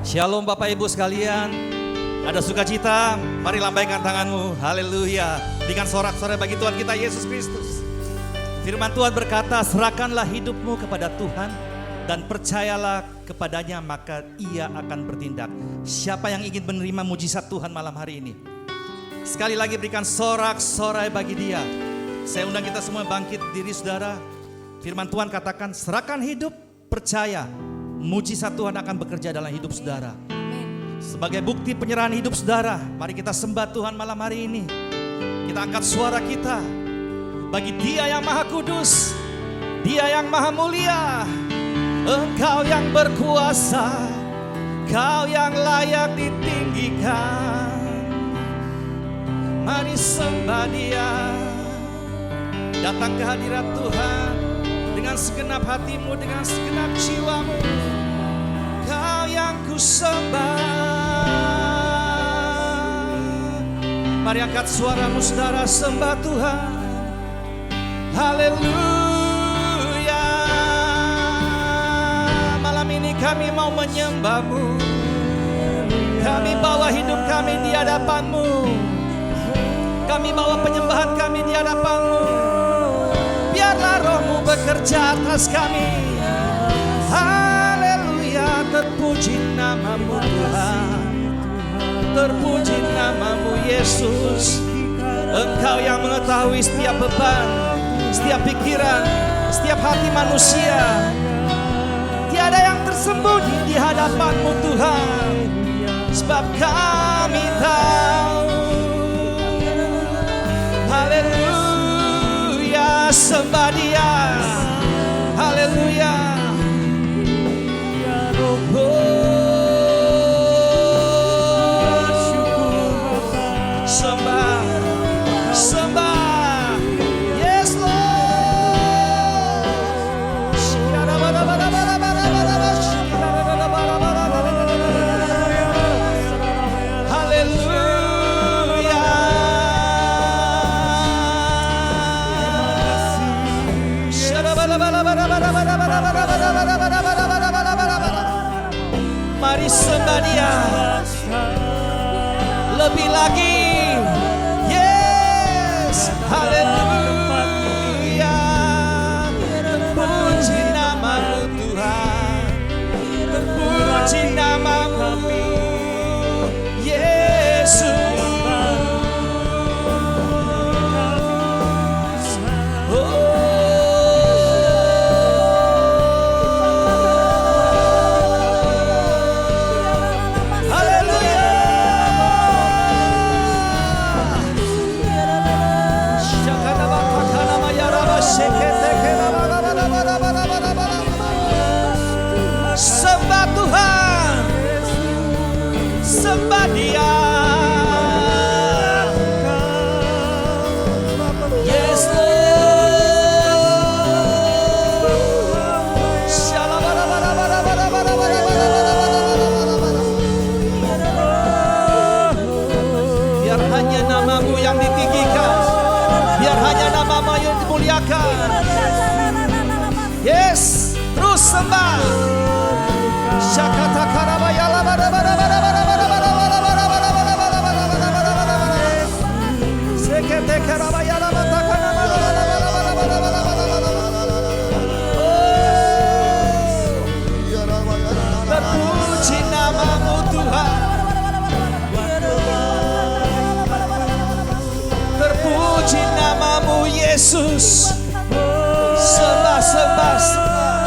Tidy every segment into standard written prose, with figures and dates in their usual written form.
Shalom Bapak Ibu sekalian. Ada sukacita, mari lambaikan tanganmu. Haleluya. Berikan sorak-sorai bagi Tuhan kita Yesus Kristus. Firman Tuhan berkata, serahkanlah hidupmu kepada Tuhan dan percayalah kepadanya, maka Ia akan bertindak. Siapa yang ingin menerima mujizat Tuhan malam hari ini? Sekali lagi berikan sorak-sorai bagi Dia. Saya undang kita semua bangkit diri saudara. Firman Tuhan katakan, serahkan hidup, percaya, mujizat Tuhan akan bekerja dalam hidup saudara. Sebagai bukti penyerahan hidup saudara, mari kita sembah Tuhan malam hari ini. Kita angkat suara kita bagi Dia yang Maha Kudus, Dia yang Maha Mulia. Engkau yang berkuasa, Kau yang layak ditinggikan. Mari sembah Dia. Datang ke hadirat Tuhan dengan segenap hatimu, dengan segenap jiwamu. Kau yang ku sembah. Mari angkat suaramu saudara, sembah Tuhan. Haleluya. Malam ini kami mau menyembah-Mu. Kami bawa hidup kami di hadapan-Mu. Kami bawa penyembahan kami di hadapan-Mu. Biarlah Roh-Mu bekerja atas kami. Haleluya. Terpuji nama-Mu Tuhan. Terpuji nama-Mu Yesus. Engkau yang mengetahui setiap beban, setiap pikiran, setiap hati manusia. Tiada yang tersembunyi di hadapan-Mu Tuhan. Sebab kami tahu. Haleluya. Sembah Dia. Haleluya. Mari sembah Dia lebih lagi. Yes, haleluya. Terpuji nama-Mu Tuhan. Terpuji nama-Mu Yesus. Sembah Tuhan, sembah Dia. Yes biar hanya nama-Mu yang ditinggikan, biar hanya nama-Mu yang dimuliakan. Yes, terus sembah. Syakata karabaya la bara bara bara bara bara bara bara bara bara bara bara bara bara. Sekete karabaya la batakana bara bara bara bara bara bara bara. Terpuji nama-Mu Tuhan. Terpuji nama-Mu Yesus. Sembah sembah sembah.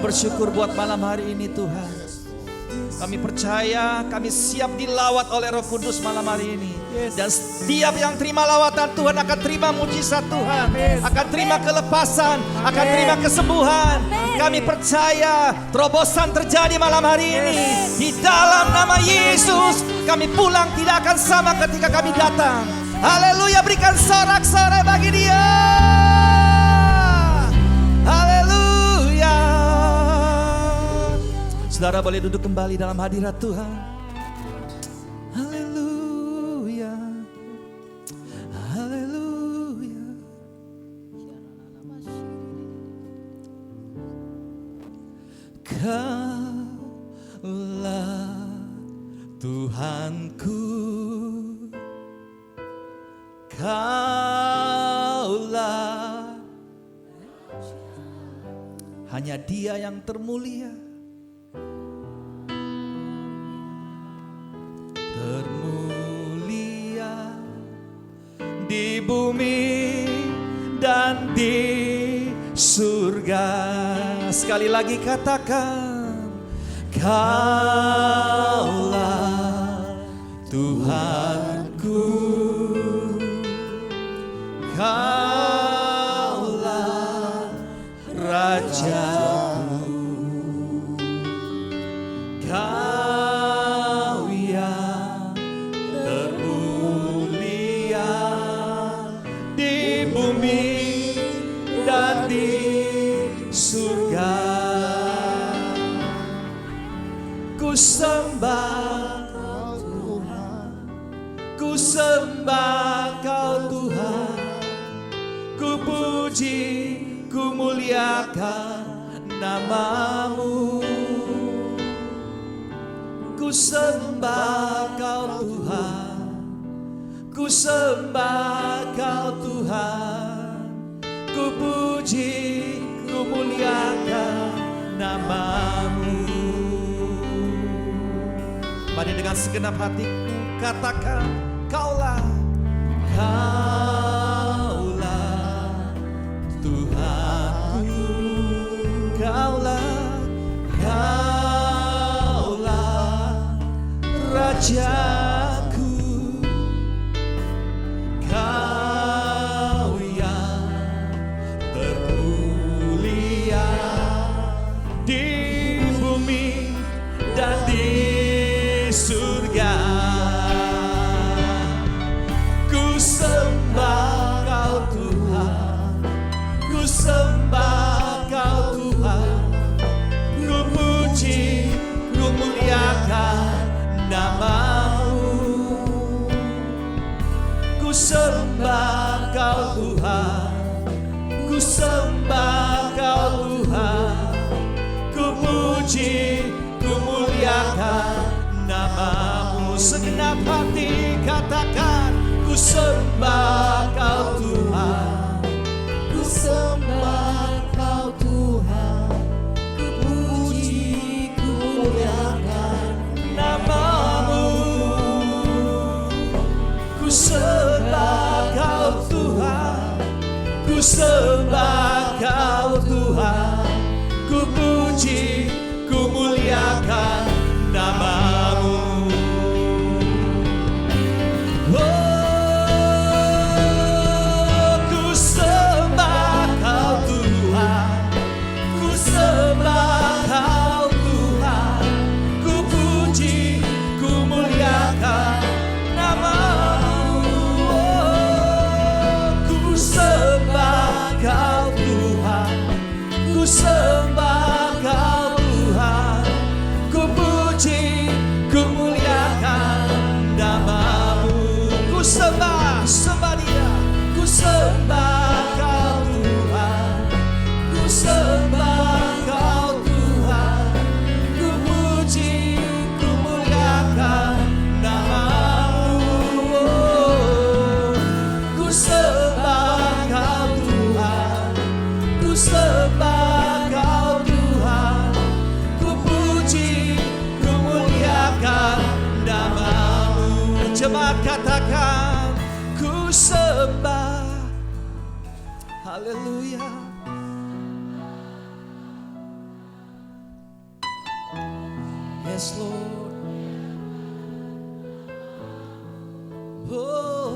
bersyukur buat malam hari ini Tuhan. Kami percaya kami siap dilawat oleh Roh Kudus malam hari ini. Dan setiap yang terima lawatan Tuhan akan terima mujizat Tuhan, akan terima kelepasan, akan terima kesembuhan. Kami percaya terobosan terjadi malam hari ini. Di dalam nama Yesus kami pulang tidak akan sama ketika kami datang. Haleluya, berikan sorak-sorai bagi Dia. Haleluya. Saudara boleh duduk kembali dalam hadirat Tuhan. Haleluya. Haleluya. Kaulah Tuhanku, Kaulah, hanya Dia yang termulia, termulia di bumi dan di surga. Sekali lagi katakan, Kaulah Tuhanku, Kaulah Rajaku, Kau yang termulia di bumi dan di surga. Ku sembah Kau Tuhan, ku sembah Kau Tuhan, ku puji, ku muliakan nama-Mu. Ku sembah Kau Tuhan, ku sembah Kau Tuhan, ku puji, ku muliakan nama-Mu. Mari dengan segenap hatiku katakan, Kaulah, Kaulah Tuhanku, Kaulah, Kaulah Rajaku, Kau yang termulia di bumi dan di surga. Ku sembah Kau Tuhan, ku sembah Kau Tuhan, ku puji, ku muliakan nama-Mu. Ku sembah Kau Tuhan, ku sembah Kau Tuhan, ku puji, ku muliakan nama-Mu. Segenap hati katakan, ku sembah Kau Tuhan, ku sembah Kau Tuhan, ku puji, ku muliakan nama-Mu. Ku sembah Kau Tuhan, ku sembah Kau Tuhan, ku puji, ku muliakan nama-Mu. Jemaat katakan, ku sembah. Haleluya. Yes Lord. Oh,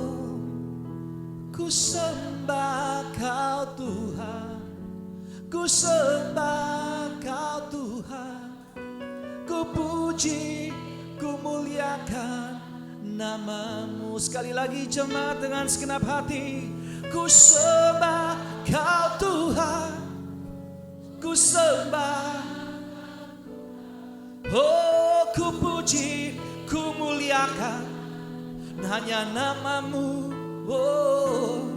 ku sembah Kau Tuhan, ku sembah Kau Tuhan, ku puji, ku muliakan nama-Mu. Sekali lagi jemaat dengan segenap hati, ku sembah Kau Tuhan, ku sembah. Oh, ku puji, ku muliakan hanya nama-Mu. Oh,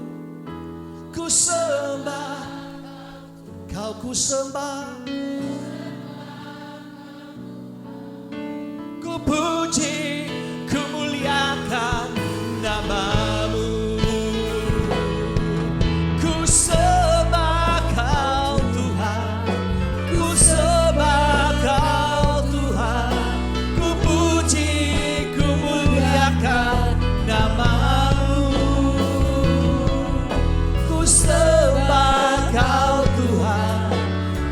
ku sembah, Kau ku sembah, ku puji, ku muliakan nama-Mu. Ku sembah Kau Tuhan, ku sembah Kau Tuhan, ku puji, ku muliakan nama-Mu. Ku sembah Kau Tuhan,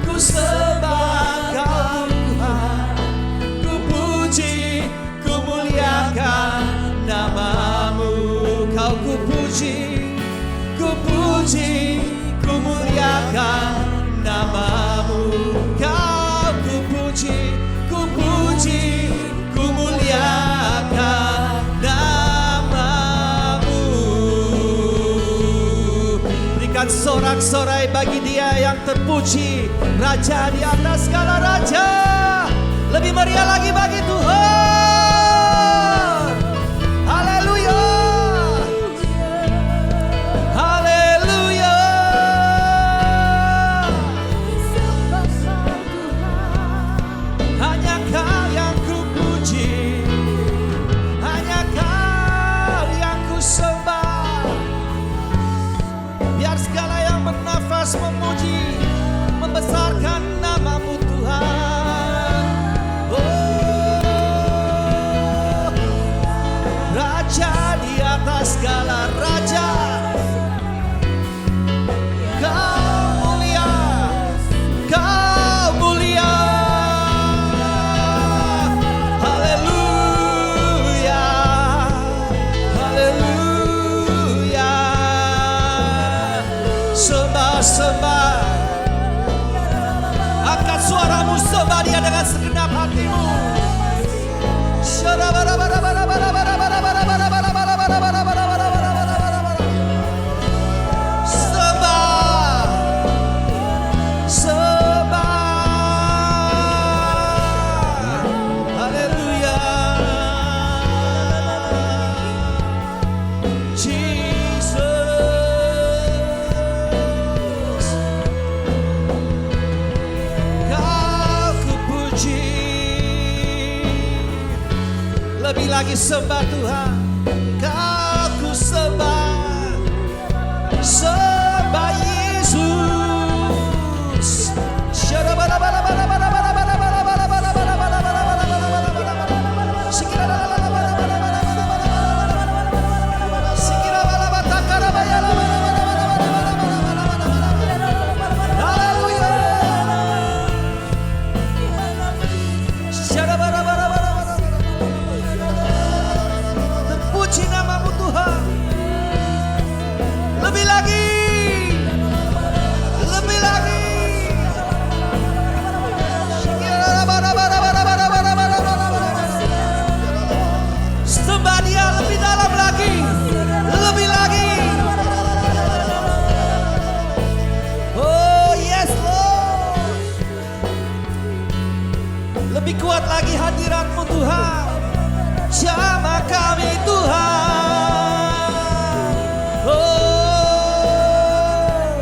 ku sembah Kau Tuhan, ku puji, ku muliakan nama-Mu. Kau ku puji, ku puji, ku muliakan nama-Mu. Kau ku puji, ku puji, ku muliakan nama-Mu. Berikan sorak-sorai bagi Dia yang terpuji, Raja di atas segala raja. Lebih meriah lagi bagi Tuhan. Haleluya, haleluya. Hanya Kau yang ku puji, hanya Kau yang ku sembah. Biar segala yang bernafas memuji, membesarkan nama-Mu Tuhan. Oh, Raja di atas segala raja, Kau mulia, Kau mulia. Haleluya, haleluya. Sembah-sembah, angkat suaramu, sembah Dia dengan segenap hatimu. Sembah, sembah. Haleluya. Jesus, Kau ku puji. Lebih lagi sembah Tuhan, Kau ku sembah, sembah Yesus. Terpuji nama-Mu Tuhan. Lebih lagi, lebih lagi. Sembah Dia lebih dalam lagi, lebih lagi. Oh yes Lord. Lebih kuat lagi hadirat-Mu Tuhan. Jamah kami Tuhan. Oh,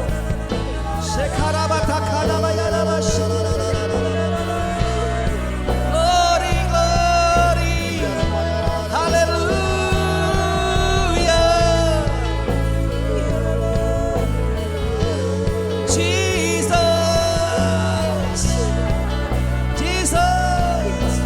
glory, glory, hallelujah. Jesus, Jesus.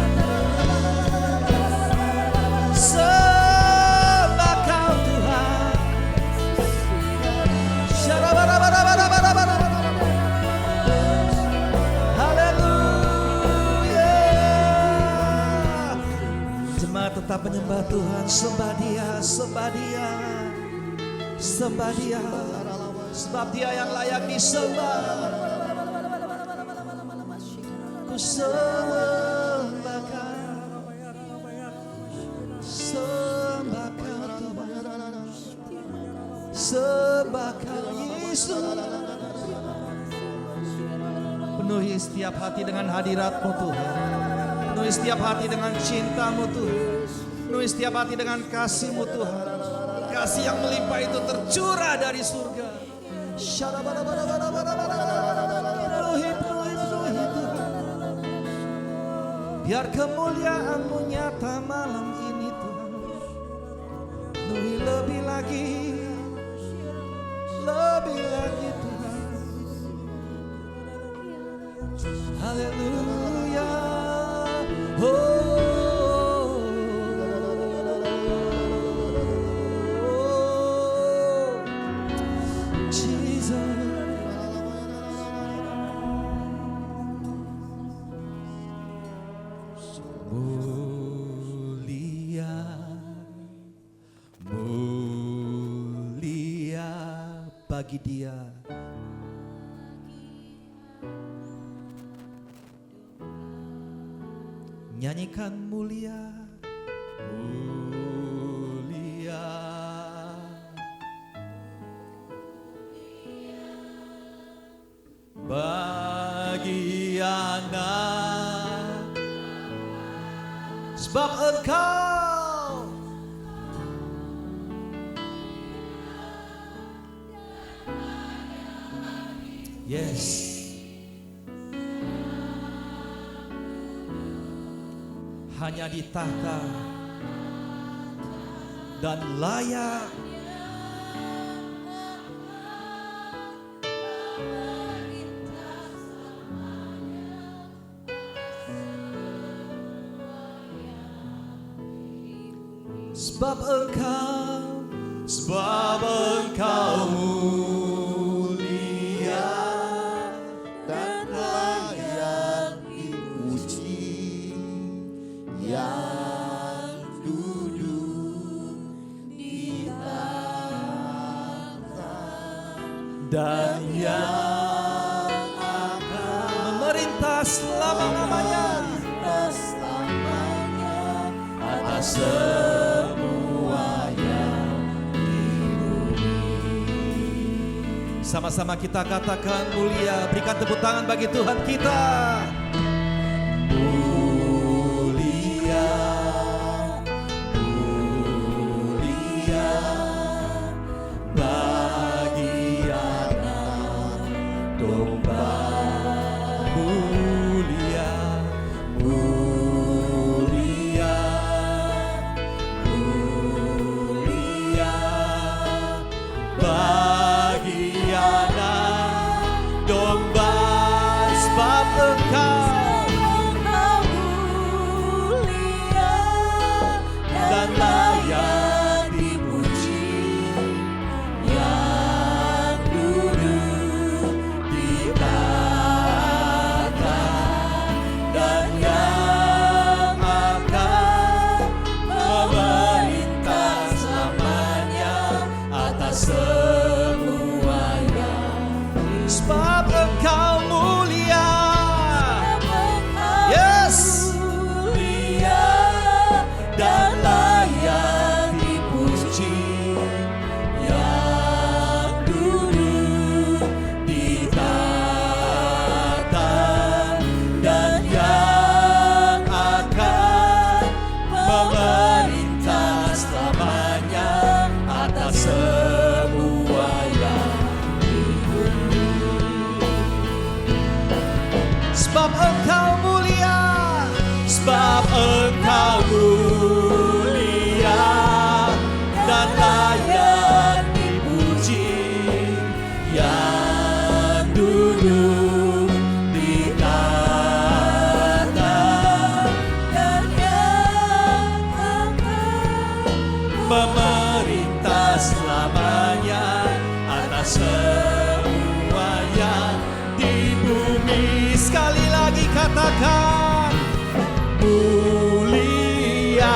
tetap menyembah Tuhan. Sembah Dia, sembah Dia, sembah Dia, sebab Dia yang layak disembah. Ku sembahkan, sembahkan Tuhan, sembahkan Yesus. Penuhi setiap hati dengan hadirat-Mu Tuhan. Penuhi setiap hati dengan cinta-Mu Tuhan. Penuhi setiap hati dengan kasih-Mu Tuhan. Kasih yang melimpah itu tercurah dari surga. Penuhi Tuhan. Biar kemuliaan-Mu nyata malam ini Tuhan. Penuhi lebih lagi Tuhan. Haleluya. Oh, Jesus. Mulia, mulia bagi Dia. Nyanyikan mulia, mulia, bagi anak, sebab Engkau yes. Hanya ditata dan layak sebab Engkau mulia dan layak dipuji, yang duduk di tahta dan yang akan memerintah selama-lamanya atas semua yang di bumi. Sama-sama kita katakan mulia, berikan tepuk tangan bagi Tuhan kita. Sebab Engkau mulia dan layak dipuji, yang duduk di tahta dan yang akan memerintah selamanya atas semua yang di bumi. Sekali lagi katakan mulia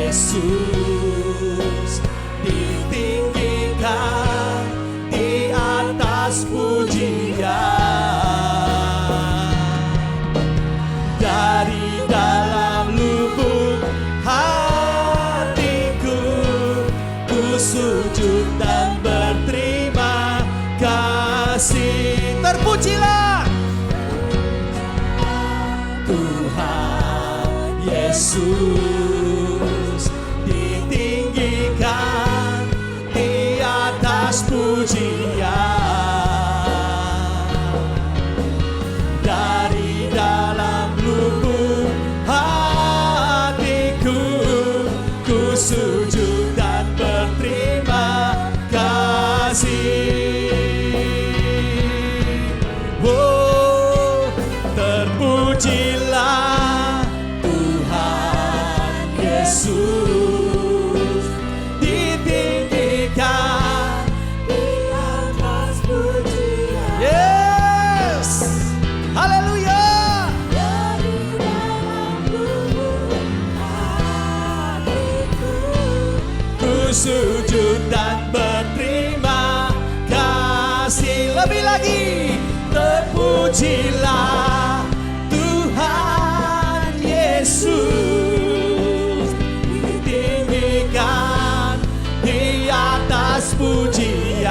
Yesus ditinggikan di atas pujian. Dari dalam lubuk hatiku ku sujud dan berterima kasih. Terpujilah Tuhan Yesus ditinggikan di atas pujian. Dari dalam lubuk hatiku ku sujud dan berterima kasih. Oh, terpujilah Tuhan Yesus ditinggikan di atas pujian. Yes, haleluya. Dari dalam lubuk hatiku ku sujud dan berterima kasih. Lebih lagi, terpujilah Tuhan Yesus ditinggikan di atas pujian.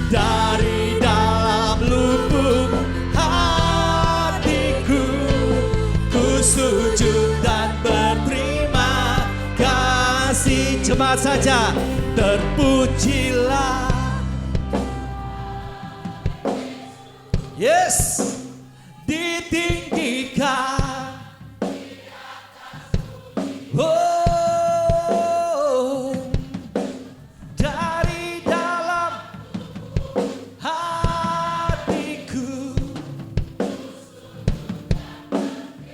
Dari dalam lubuk hatiku ku sujud dan berterima kasih. Jemaat saja, terpujilah. Yes, ditinggikan. Oh, dari dalam hatiku.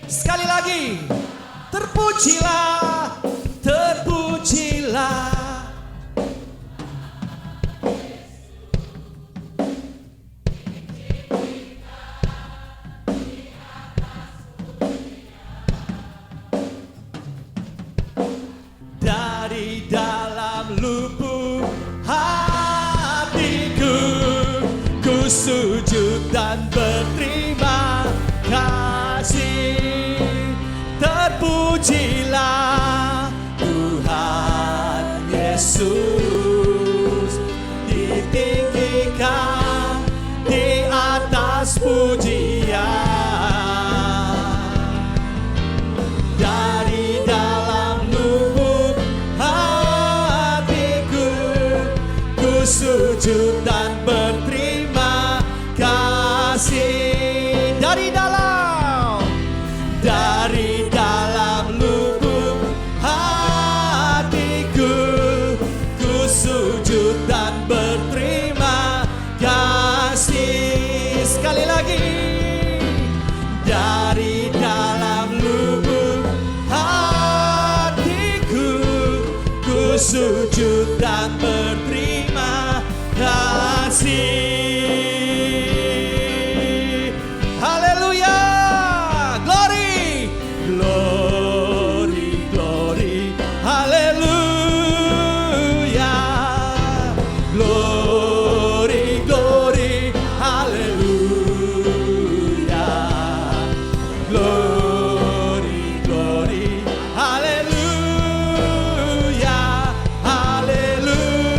Sekali lagi, terpujilah, terpujilah. Dari dalam lubuk hatiku ku sujud dan berterima kasih. Terpujilah Tuhan Yesus ditinggikan di atas pujian. Dari dalam lubuk hatiku ku sujud dan berterima kasih. Dari dalam lubuk hatiku ku sujud dan berterima kasih. Sekali lagi, dari dalam lubuk hatiku ku sujud dan berterima kasih. Haleluya, glory, glory, glory, haleluya, glory, glory, haleluya, glory, glory, haleluya, haleluya.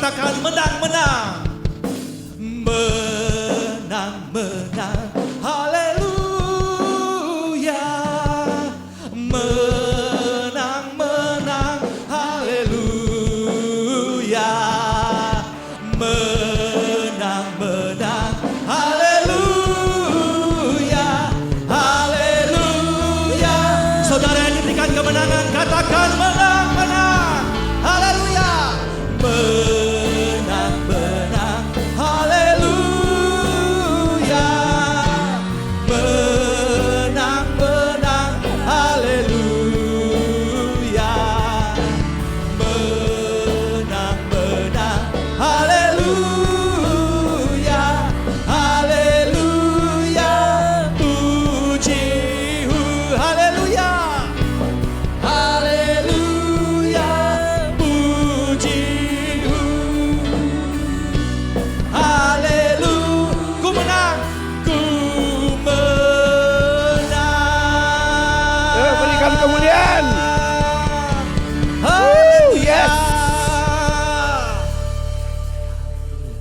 katakan menang-menang. Menang-menang, haleluya. Menang-menang, haleluya. Menang-menang, haleluya. Haleluya. Saudara yang diberikan kemenangan, katakan menang-menang, haleluya. Menang-menang, haleluya. Menang-menang, haleluya. Menang-menang, haleluya. Haleluya. Puji, haleluya. Haleluya. Puji, haleluya. Ku menang, ku menang. Berikan kemuliaan. Haleluya.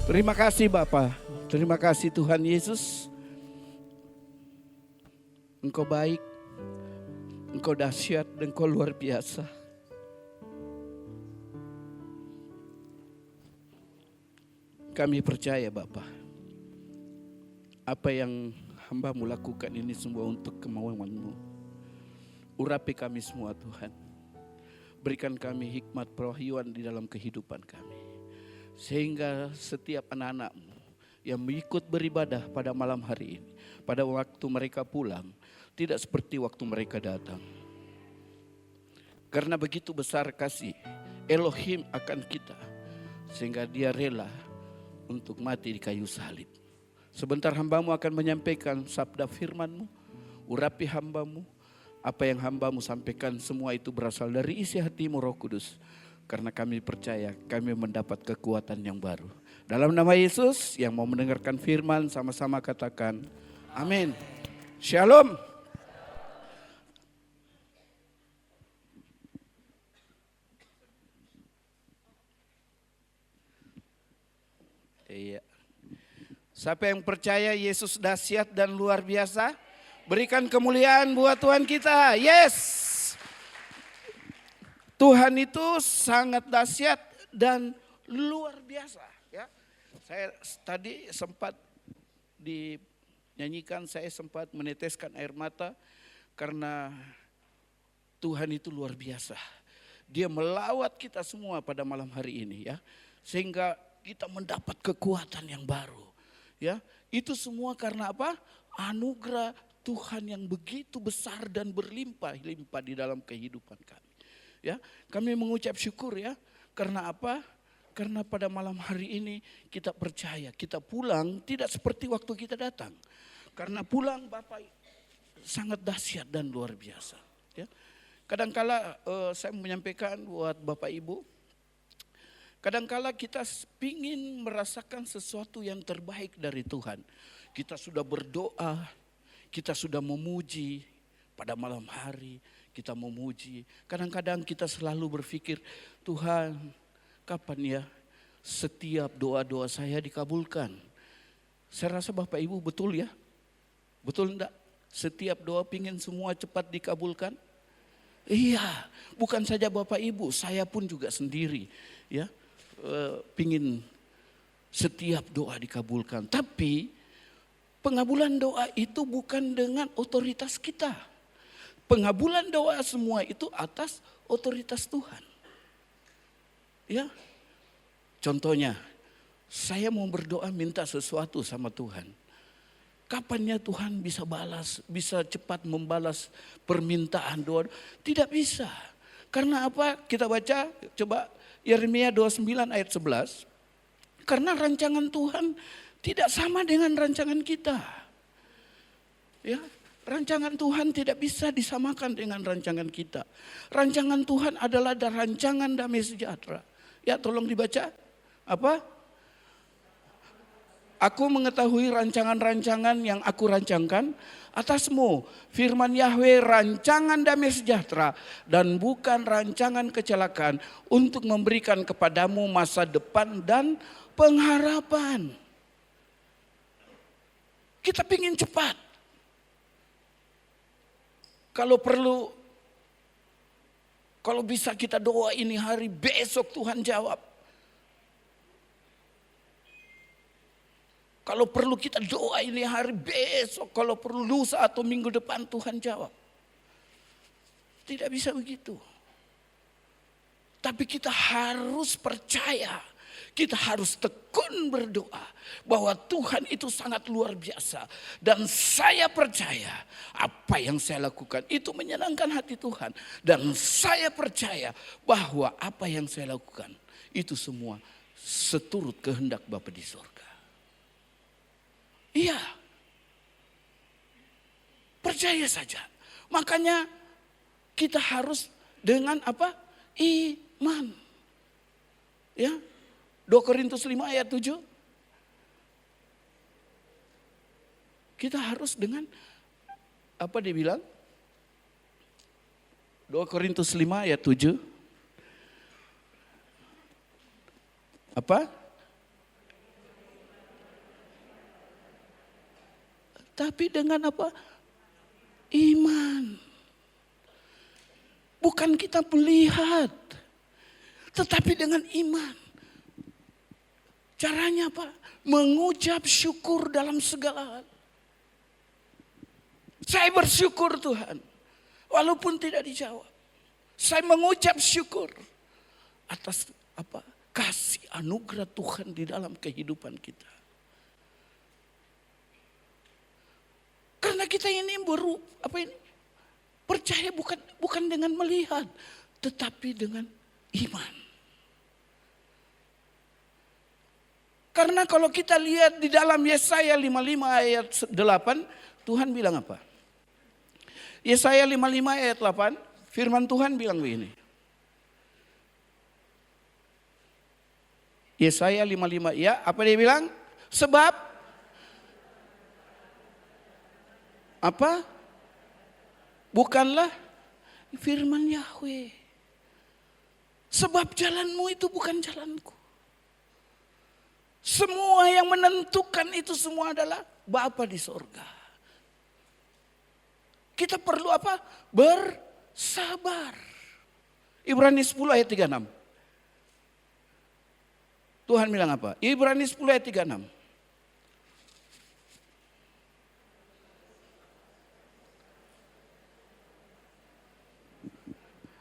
Terima kasih Bapa. Terima kasih Tuhan Yesus. Engkau baik. Engkau dahsyat dan Engkau luar biasa. Kami percaya Bapa. Apa yang hamba-Mu lakukan ini semua untuk kemauan-Mu. Urapi kami semua Tuhan. Berikan kami hikmat perwahyuan di dalam kehidupan kami. Sehingga setiap anak-anak-Mu yang mengikut beribadah pada malam hari ini, pada waktu mereka pulang, tidak seperti waktu mereka datang. Karena begitu besar kasih Elohim akan kita, sehingga Dia rela untuk mati di kayu salib. Sebentar hamba-Mu akan menyampaikan sabda firman-Mu, urapi hamba-Mu. Apa yang hamba-Mu sampaikan semua itu berasal dari isi hati-Mu Roh Kudus. Karena kami percaya kami mendapat kekuatan yang baru. Dalam nama Yesus, yang mau mendengarkan firman sama-sama katakan amin. Shalom. Iya. Siapa yang percaya Yesus dahsyat dan luar biasa? Berikan kemuliaan buat Tuhan kita. Yes. Tuhan itu sangat dahsyat dan luar biasa. Ya, saya tadi sempat dinyanyikan, saya sempat meneteskan air mata karena Tuhan itu luar biasa. Dia melawat kita semua pada malam hari ini ya, sehingga kita mendapat kekuatan yang baru. Ya, itu semua karena apa? Anugerah Tuhan yang begitu besar dan berlimpah-limpah di dalam kehidupan kami. Ya, kami mengucap syukur ya. Karena apa? Karena pada malam hari ini kita percaya, kita pulang tidak seperti waktu kita datang. Karena pulang Bapak sangat dahsyat dan luar biasa. Ya. Kadangkala saya menyampaikan buat Bapak Ibu, kadangkala kita ingin merasakan sesuatu yang terbaik dari Tuhan. Kita sudah berdoa, kita sudah memuji pada malam hari, kita memuji. Kadang-kadang kita selalu berpikir, Tuhan kapan ya setiap doa-doa saya dikabulkan. Saya rasa Bapak Ibu betul ya, betul enggak? Setiap doa pingin semua cepat dikabulkan. Iya, bukan saja Bapak Ibu, saya pun juga sendiri ya, pingin setiap doa dikabulkan. Tapi pengabulan doa itu bukan dengan otoritas kita. Pengabulan doa semua itu atas otoritas Tuhan. Ya, contohnya, saya mau berdoa minta sesuatu sama Tuhan. Kapannya Tuhan bisa balas, bisa cepat membalas permintaan doa? Tidak bisa. Karena apa? Kita baca, coba Yeremia 29 ayat 11. Karena rancangan Tuhan tidak sama dengan rancangan kita. Ya, rancangan Tuhan tidak bisa disamakan dengan rancangan kita. Rancangan Tuhan adalah rancangan damai sejahtera. Ya, tolong dibaca. Apa? Aku mengetahui rancangan-rancangan yang aku rancangkan atasmu. Firman Yahweh, rancangan damai sejahtera dan bukan rancangan kecelakaan, untuk memberikan kepadamu masa depan dan pengharapan. Kita pingin cepat. Kalau perlu, kalau bisa kita doa ini hari, besok Tuhan jawab. Kalau perlu kita doa ini hari, besok. Kalau perlu lusa atau minggu depan Tuhan jawab. Tidak bisa begitu. Tapi kita harus percaya. Kita harus tekun berdoa. Bahwa Tuhan itu sangat luar biasa. Dan saya percaya apa yang saya lakukan itu menyenangkan hati Tuhan. Dan saya percaya bahwa apa yang saya lakukan itu semua seturut kehendak Bapa di surga. Iya. Percaya saja. Makanya kita harus dengan apa? Iman. Ya. 2 Korintus 5 ayat 7. Kita harus dengan apa dia bilang? 2 Korintus 5 ayat 7. Apa? Tapi dengan apa? Iman. Bukan kita melihat. Tetapi dengan iman. Caranya apa? Mengucap syukur dalam segala hal. Saya bersyukur Tuhan. Walaupun tidak dijawab. Saya mengucap syukur. Atas apa? Kasih anugerah Tuhan di dalam kehidupan kita. Karena kita ini percaya bukan dengan melihat, tetapi dengan iman. Karena kalau kita lihat di dalam Yesaya 55 ayat 8, Tuhan bilang apa? Yesaya 55 ayat 8, firman Tuhan bilang begini. Yesaya 55, ya apa dia bilang? Sebab apa? Bukanlah firman Yahweh. Sebab jalanmu itu bukan jalanku. Semua yang menentukan itu semua adalah Bapa di sorga. Kita perlu apa? Bersabar. Ibrani 10 ayat 36. Tuhan bilang apa? Ibrani 10 ayat 36.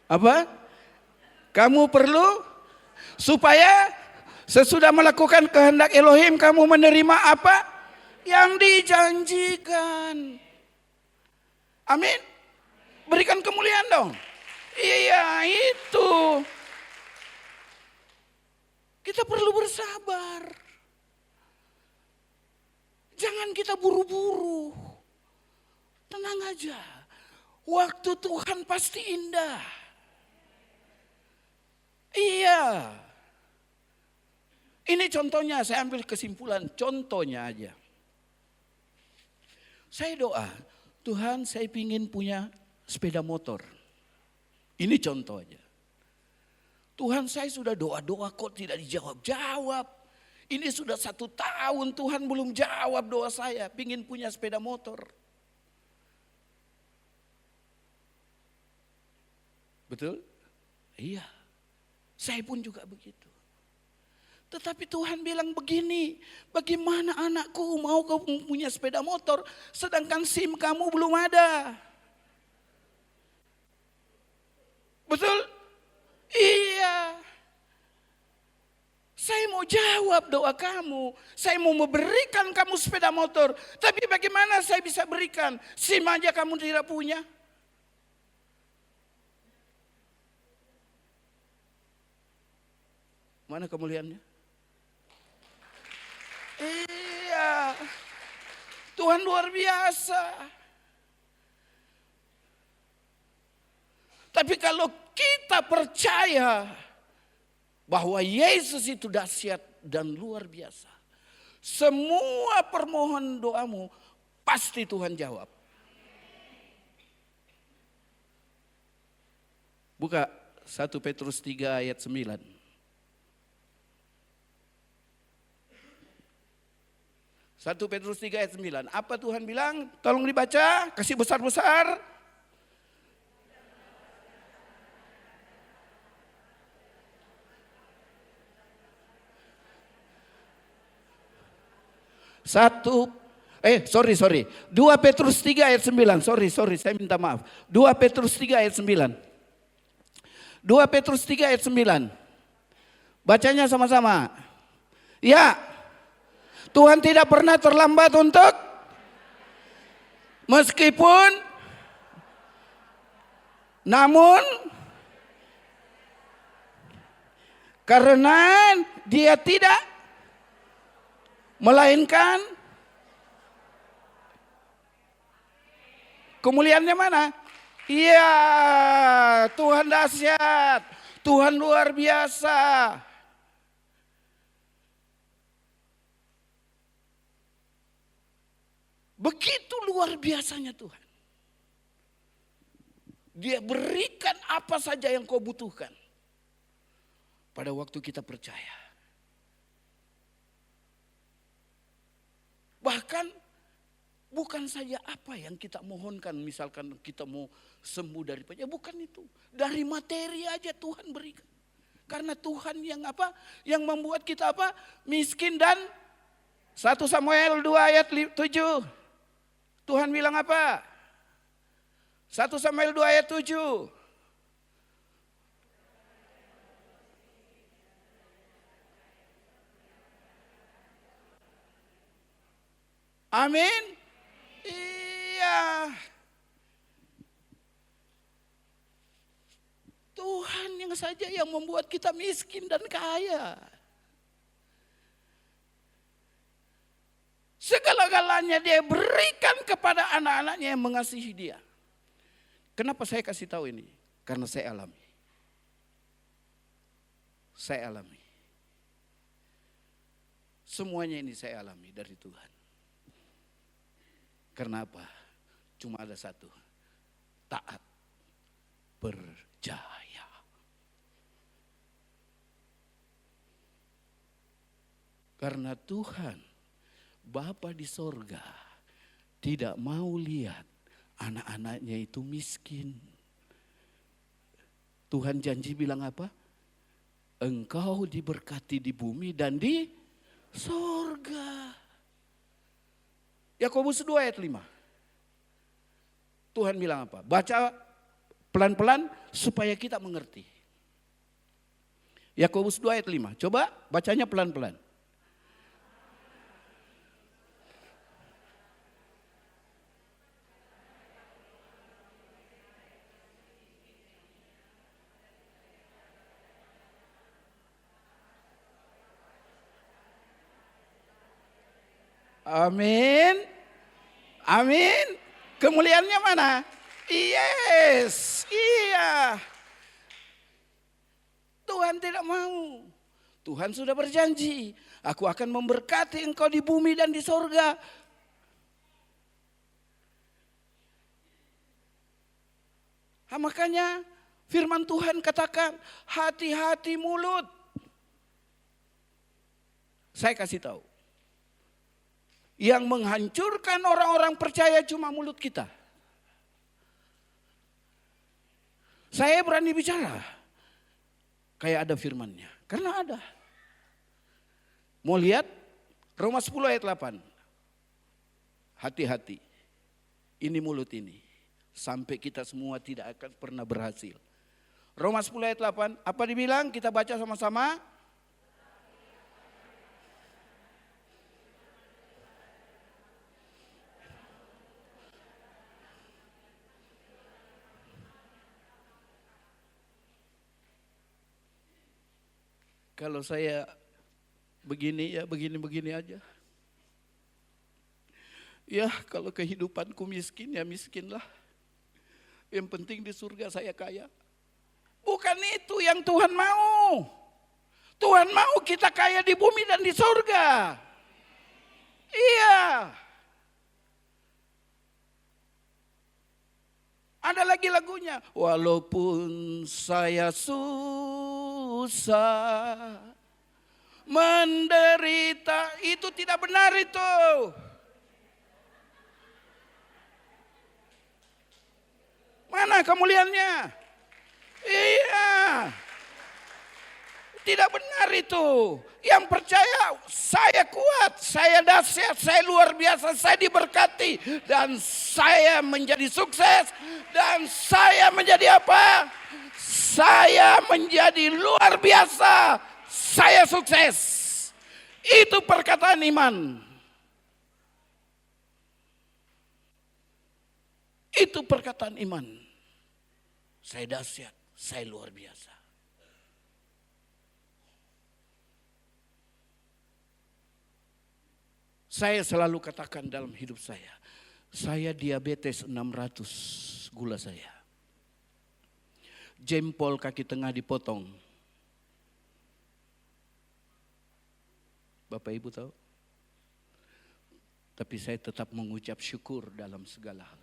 Apa? Kamu perlu supaya sesudah melakukan kehendak Elohim kamu menerima apa? Yang dijanjikan. Amin. Berikan kemuliaan dong. Iya itu. Kita perlu bersabar. Jangan kita buru-buru. Tenang aja. Waktu Tuhan pasti indah. Iya. Ini contohnya, saya ambil kesimpulan, contohnya aja. Saya doa, Tuhan saya ingin punya sepeda motor. Ini contoh aja. Tuhan saya sudah doa-doa kok tidak dijawab-jawab. Ini sudah 1 tahun Tuhan belum jawab doa saya, ingin punya sepeda motor. Betul? Iya. Saya pun juga begitu. Tetapi Tuhan bilang begini, bagaimana anakku mau kamu punya sepeda motor sedangkan SIM kamu belum ada. Betul? Iya. Saya mau jawab doa kamu. Saya mau memberikan kamu sepeda motor. Tapi bagaimana saya bisa berikan? SIM aja kamu tidak punya. Mana kemuliaannya? Iya. Tuhan luar biasa. Tapi kalau kita percaya bahwa Yesus itu dahsyat dan luar biasa. semua permohonan doamu pasti Tuhan jawab. Buka 1 Petrus 3 ayat 9. 1 Petrus 3 ayat 9. Apa Tuhan bilang? Tolong dibaca, kasih besar-besar. Sorry. 2 Petrus 3 ayat 9. Sorry, saya minta maaf. 2 Petrus 3 ayat 9. 2 Petrus 3 ayat 9. Bacanya sama-sama. Ya, Tuhan tidak pernah terlambat untuk namun karena Dia tidak melainkan kemuliaannya mana? Iya, Tuhan dahsyat, Tuhan luar biasa. Begitu luar biasanya Tuhan. Dia berikan apa saja yang kau butuhkan. Pada waktu kita percaya. Bahkan bukan saja apa yang kita mohonkan. Misalkan kita mau sembuh dari penyakit. Bukan itu. Dari materi aja Tuhan berikan. Karena Tuhan yang apa? Yang membuat kita apa? Miskin dan 1 Samuel 2 ayat 7. Tuhan bilang apa? 1 Samuel 2 ayat 7. Amin. Iya. Tuhan yang saja yang membuat kita miskin dan kaya. Segala-galanya Dia berikan kepada anak-anaknya yang mengasihi Dia. Kenapa saya kasih tahu ini? Karena saya alami. Saya alami. Semuanya ini saya alami dari Tuhan. Karena apa? Cuma ada satu. Taat. Percaya. Karena Tuhan Bapa di sorga tidak mau lihat anak-anaknya itu miskin. Tuhan janji bilang apa? Engkau diberkati di bumi dan di sorga. Yakobus 2 ayat 5. Tuhan bilang apa? Baca pelan-pelan supaya kita mengerti. Yakobus 2 ayat 5. Coba bacanya pelan-pelan. Amin. Amin. Kemuliaannya mana? Yes. Iya. Tuhan tidak mau. Tuhan sudah berjanji. Aku akan memberkati engkau di bumi dan di sorga. Makanya firman Tuhan katakan hati-hati mulut. Saya kasih tahu. Yang menghancurkan orang-orang percaya cuma mulut kita. Saya berani bicara. Kayak ada firmannya. Karena ada. Mau lihat? Roma 10 ayat 8. Hati-hati. Ini mulut ini. Sampai kita semua tidak akan pernah berhasil. Roma 10 ayat 8. Apa dibilang? Kita baca sama-sama. Kalau saya begini ya begini-begini aja. Ya kalau kehidupanku miskin ya miskinlah. Yang penting di surga saya kaya. Bukan itu yang Tuhan mau. Tuhan mau kita kaya di bumi dan di surga. Iya. Ada lagi lagunya. Walaupun saya susah, menderita, itu tidak benar itu. Mana kemuliaannya? Iya. Tidak benar itu. Yang percaya, saya kuat, saya dahsyat, saya luar biasa, saya diberkati. Dan saya menjadi sukses. Dan saya menjadi apa? Saya menjadi luar biasa. Saya sukses. Itu perkataan iman. Itu perkataan iman. Saya dahsyat, saya luar biasa. Saya selalu katakan dalam hidup saya diabetes 600 gula saya. Jempol kaki tengah dipotong. Bapak Ibu tahu? Tapi saya tetap mengucap syukur dalam segala hal.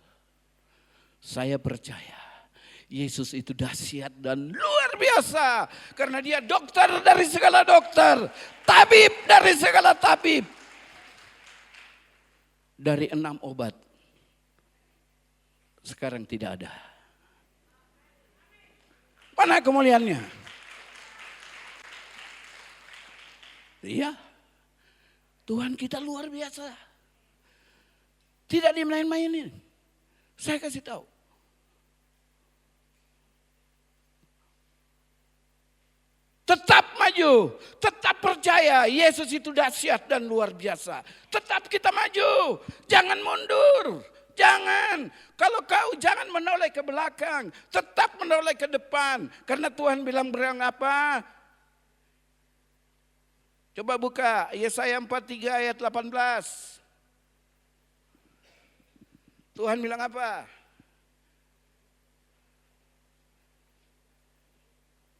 Saya percaya Yesus itu dahsyat dan luar biasa. Karena dia dokter dari segala dokter. Tabib dari segala tabib. Dari 6 obat, sekarang tidak ada. Mana kemuliaannya? Iya, Tuhan kita luar biasa. Tidak dimain-mainin. Saya kasih tahu. Tetap maju, tetap percaya Yesus itu dahsyat dan luar biasa. Tetap kita maju, jangan mundur, jangan. Kalau kau jangan menoleh ke belakang, tetap menoleh ke depan. Karena Tuhan bilang apa? Coba buka Yesaya 43 ayat 18. Tuhan bilang apa?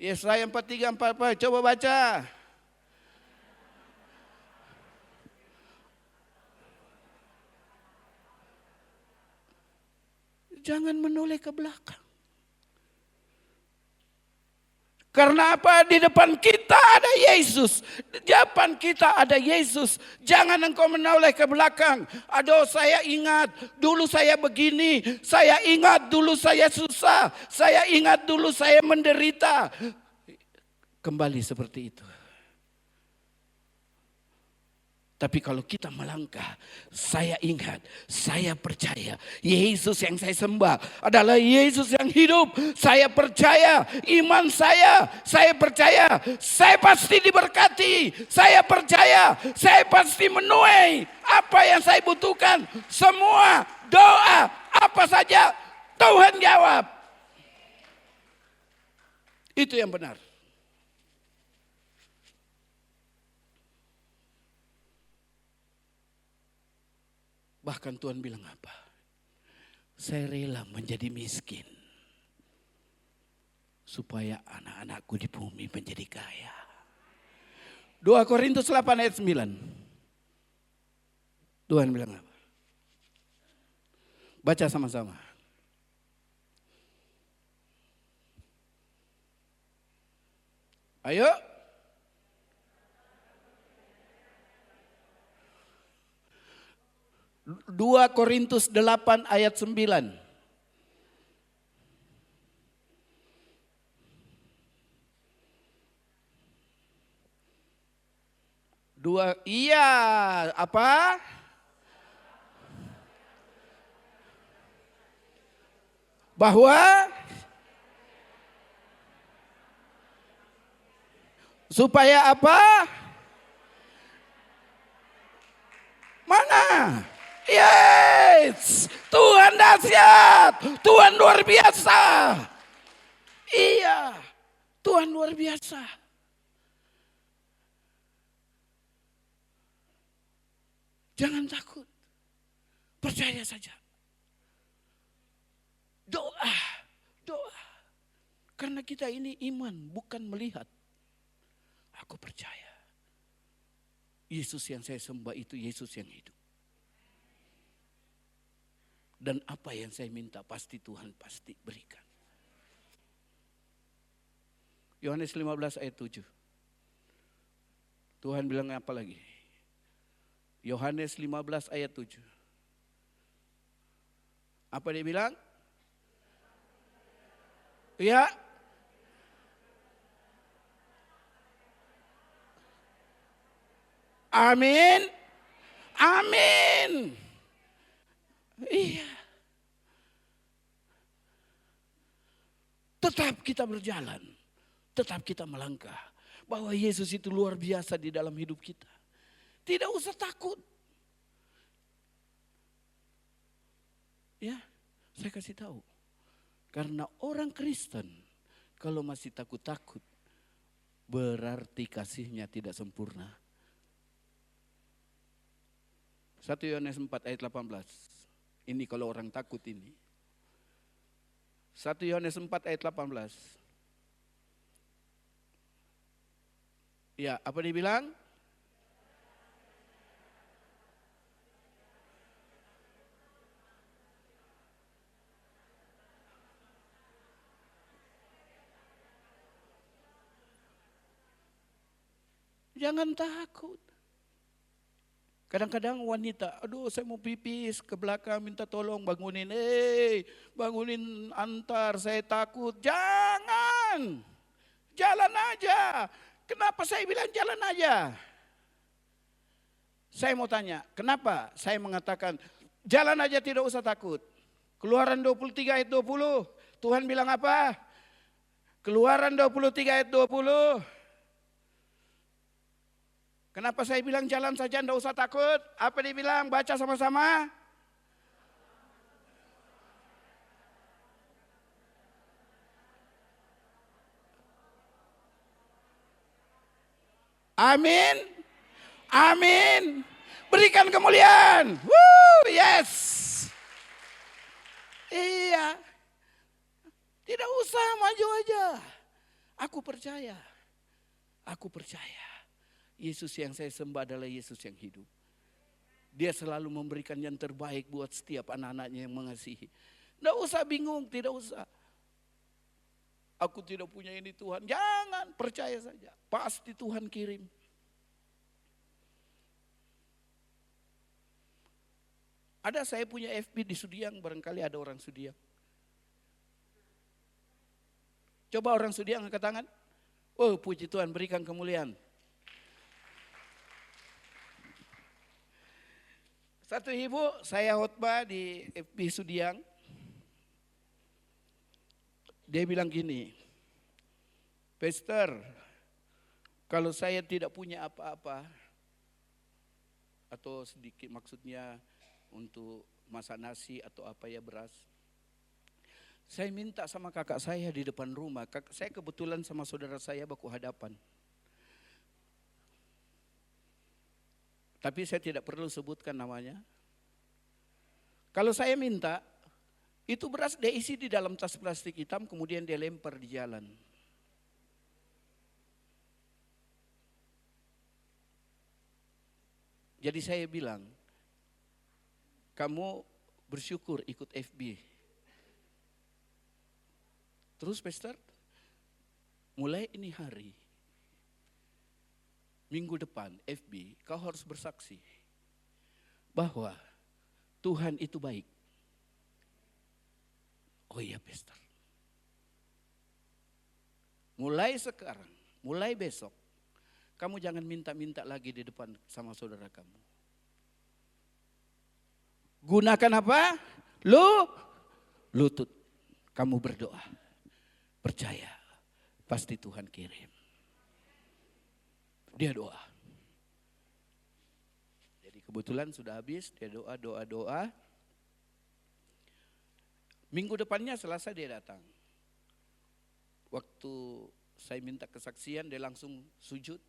Yesaya 43, 44, coba baca. Jangan menoleh ke belakang. Karena apa? Di depan kita ada Yesus. Di depan kita ada Yesus. Jangan engkau menoleh ke belakang. Aduh, saya ingat dulu saya begini. Saya ingat dulu saya susah. Saya ingat dulu saya menderita. Kembali seperti itu. Tapi kalau kita melangkah, saya ingat, saya percaya Yesus yang saya sembah adalah Yesus yang hidup. Saya percaya iman saya percaya saya pasti diberkati. Saya percaya saya pasti menuai apa yang saya butuhkan. Semua doa apa saja Tuhan jawab. Itu yang benar. Bahkan Tuhan bilang apa? Saya rela menjadi miskin. Supaya anak-anakku di bumi menjadi kaya. 2 Korintus 8 ayat 9. Tuhan bilang apa? Baca sama-sama. Ayo. 2 Korintus 8 ayat 9. Iya, apa? Bahwa supaya apa? Mana? Yes, Tuhan dahsyat, Tuhan luar biasa. Iya, Tuhan luar biasa. Jangan takut, percaya saja. Doa, doa. Karena kita ini iman, bukan melihat. Aku percaya, Yesus yang saya sembah itu Yesus yang hidup. Dan apa yang saya minta pasti Tuhan pasti berikan. Yohanes 15 ayat 7. Tuhan bilang apa lagi? Yohanes 15 ayat 7. Apa dia bilang? Ya. Amin. Amin. Iya. Tetap kita berjalan. Tetap kita melangkah. Bahwa Yesus itu luar biasa di dalam hidup kita. Tidak usah takut. Ya, saya kasih tahu. Karena orang Kristen kalau masih takut-takut berarti kasihnya tidak sempurna. 1 Yohanes 4 ayat 18. Ini kalau orang takut ini. 1 Yohanes 4 ayat 18. Ya, apa dia bilang? Jangan takut. Kadang-kadang wanita, aduh saya mau pipis ke belakang minta tolong bangunin. Bangunin antar, saya takut. Jangan. Jalan aja. Kenapa saya bilang jalan aja? Saya mau tanya, kenapa saya mengatakan jalan aja tidak usah takut? Keluaran 23 ayat 20, Tuhan bilang apa? Keluaran 23 ayat 20. Kenapa saya bilang jalan saja tidak usah takut? Apa dia bilang? Baca sama-sama. Amin. Amin. Berikan kemuliaan. Woo, yes. Iya. Tidak usah maju aja. Aku percaya. Aku percaya. Yesus yang saya sembah adalah Yesus yang hidup. Dia selalu memberikan yang terbaik buat setiap anak-anaknya yang mengasihi. Tidak usah bingung, tidak usah. Aku tidak punya ini Tuhan. Jangan, percaya saja. Pasti Tuhan kirim. Ada saya punya FB di Sudiang, barangkali ada orang Sudiang. Coba orang Sudiang angkat tangan. Oh puji Tuhan, berikan kemuliaan. Satu ibu, saya khotbah di FB Sudiang. Dia bilang gini, Pastor, kalau saya tidak punya apa-apa, atau sedikit maksudnya untuk masak nasi atau apa ya beras, saya minta sama kakak saya di depan rumah. Saya kebetulan sama saudara saya baku hadapan. Tapi saya tidak perlu sebutkan namanya. Kalau saya minta, itu beras dia isi di dalam tas plastik hitam, kemudian dia lempar di jalan. Jadi saya bilang, kamu bersyukur ikut FB. Terus Pastor, mulai ini hari, minggu depan FB, kau harus bersaksi bahwa Tuhan itu baik. Oh iya Pastor. Mulai sekarang, mulai besok, kamu jangan minta-minta lagi di depan sama saudara kamu. Gunakan apa? Lutut. Kamu berdoa. Percaya. Pasti Tuhan kirim. Dia doa. Jadi kebetulan sudah habis, dia doa. Minggu depannya Selasa dia datang. Waktu saya minta kesaksian, dia langsung sujud.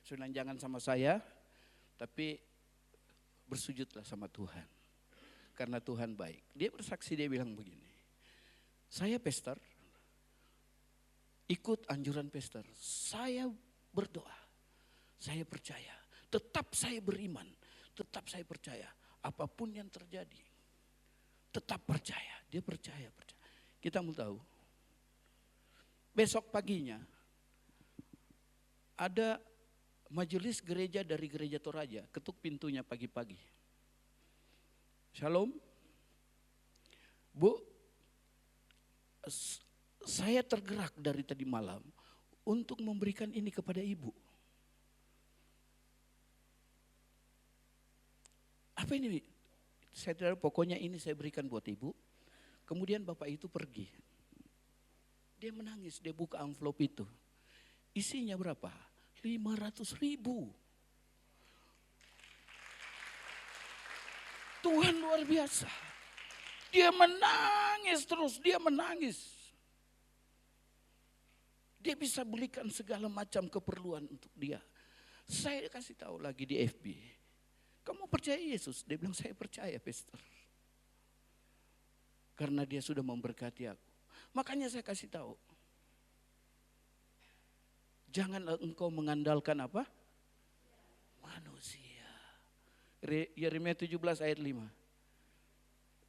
Jangan sama saya, tapi bersujudlah sama Tuhan. Karena Tuhan baik. Dia bersaksi, dia bilang begini. Saya Pastor, ikut anjuran Pastor. Saya berdoa. Saya percaya. Tetap saya beriman. Tetap saya percaya. Apapun yang terjadi. tetap percaya. Dia percaya. Kita mau tahu. Besok paginya ada majelis gereja dari gereja Toraja, ketuk pintunya pagi-pagi. Shalom. Bu, saya tergerak dari tadi malam untuk memberikan ini kepada ibu. Apa ini? Saya tidak tahu, pokoknya ini saya berikan buat ibu. Kemudian bapak itu pergi. Dia menangis, dia buka amplop itu. Isinya berapa? 500.000. Tuhan luar biasa. Dia menangis terus, dia menangis. Dia bisa belikan segala macam keperluan untuk dia. Saya kasih tahu lagi di FB. Kamu percaya Yesus? Dia bilang, saya percaya, Pastor. Karena dia sudah memberkati aku. Makanya saya kasih tahu. Janganlah engkau mengandalkan apa? Manusia. Yeremia 17 ayat 5.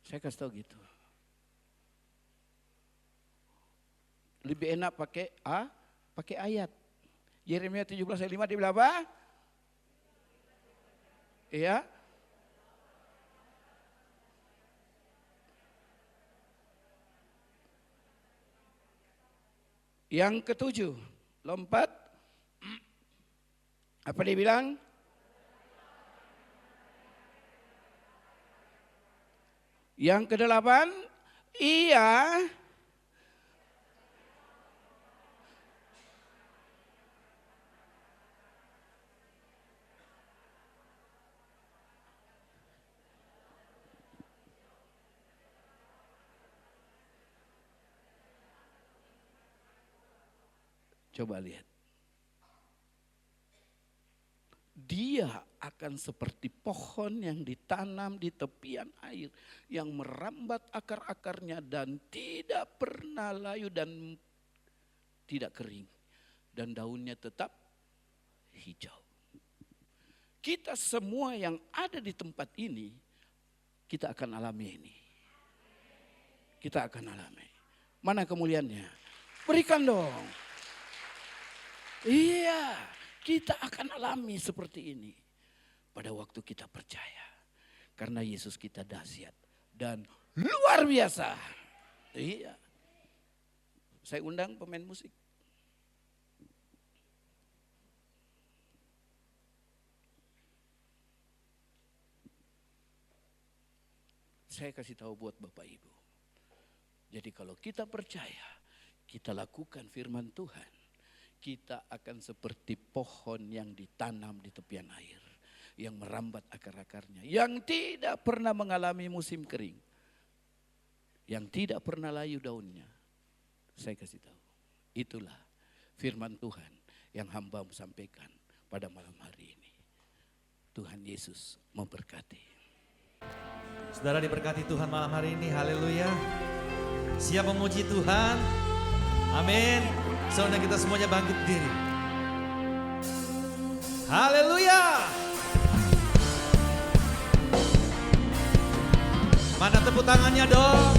Saya kasih tahu gitu. Lebih enak pakai ayat. Yeremia 17 ayat 5 dia bilang apa? Iya. Yang ketujuh, lompat. Apa dia bilang? Yang kedelapan, ia coba lihat. Dia akan seperti pohon yang ditanam di tepian air, yang merambat akar-akarnya dan tidak pernah layu dan tidak kering. Dan daunnya tetap hijau. Kita semua yang ada di tempat ini, kita akan alami ini. Kita akan alami. Mana kemuliaannya? Berikan dong. Iya, kita akan alami seperti ini pada waktu kita percaya. Karena Yesus kita dahsyat dan luar biasa. Iya. Saya undang pemain musik. Saya kasih tahu buat Bapak Ibu. Jadi kalau kita percaya, kita lakukan firman Tuhan, kita akan seperti pohon yang ditanam di tepian air, yang merambat akar-akarnya, yang tidak pernah mengalami musim kering, yang tidak pernah layu daunnya. Saya kasih tahu, itulah firman Tuhan yang hamba sampaikan pada malam hari ini. Tuhan Yesus memberkati. Saudara diberkati Tuhan malam hari ini, haleluya. Siap memuji Tuhan, amin. Saudara kita semuanya bangkit diri. Haleluya. Mana tepuk tangannya dong?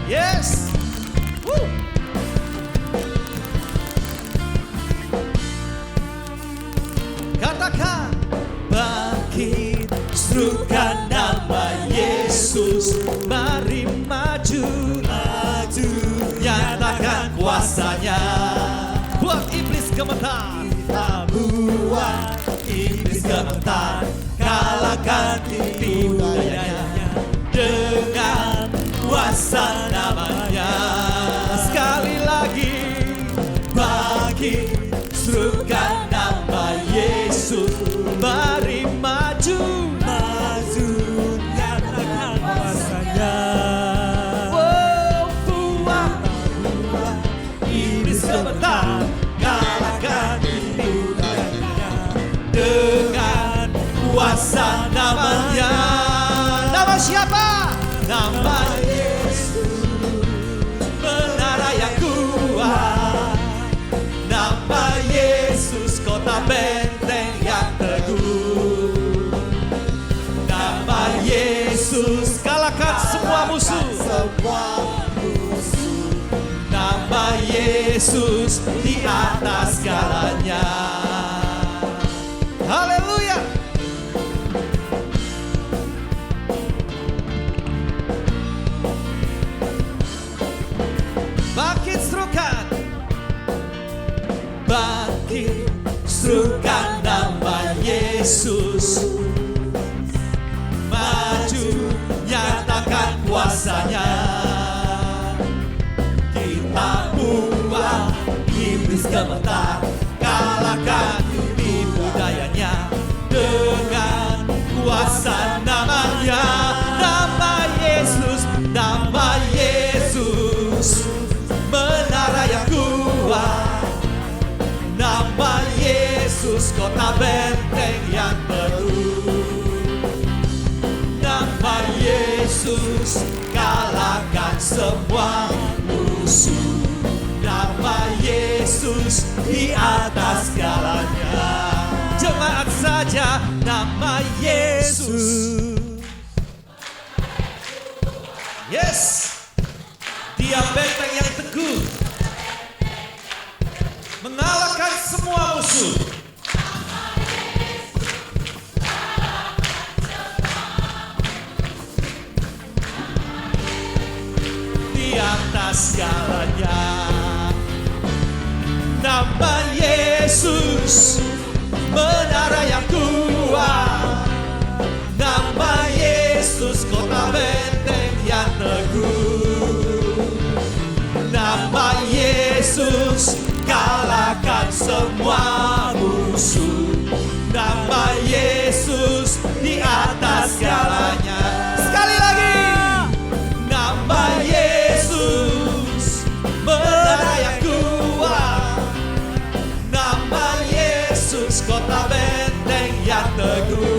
Yes. Woo. Katakan, bangkit, serukan nama Yesus, mari maju, nyatakan kuasanya, buat iblis gemetar, kita buat iblis gemetar, kalahkan tipu dayanya, dengan kuasa namanya. Sekali lagi, bangkit, serukan nama Yesus, mari maju, nyatakan kuasanya. Sebentar, kalahkan tipu dayanya, dengan kuasa namanya. Nama siapa? Nama Yesus, menara yang kuat. Nama Yesus, kota benteng yang teguh. Nama Yesus, kalahkan semua musuh. Yesus di atas segalanya. Haleluya. Bangkit serukan, bangkit serukan nama Yesus. Maju nyatakan kuasanya. Kita buang iblis gemetar, kalahkan tipu dayanya dengan kuasa namanya. Nama Yesus, nama Yesus, menara yang kuat. Nama Yesus, kota benteng yang teduh. Nama Yesus, kalahkan semua musuh. Nama Yesus di atas segalanya. Jemaat saja, nama Yesus. Yes, dia benteng yang teguh, mengalahkan semua musuh. Di atas segalanya. Nama Yesus, menara yang kuat. Nama Yesus, kota benteng yang teguh. Nama Yesus, kalahkan semua musuh. Nama Yesus di atas segalanya. Sekali lagi. Nama Yesus, menara yang kuat. Nama Yesus, kota benteng yang teguh.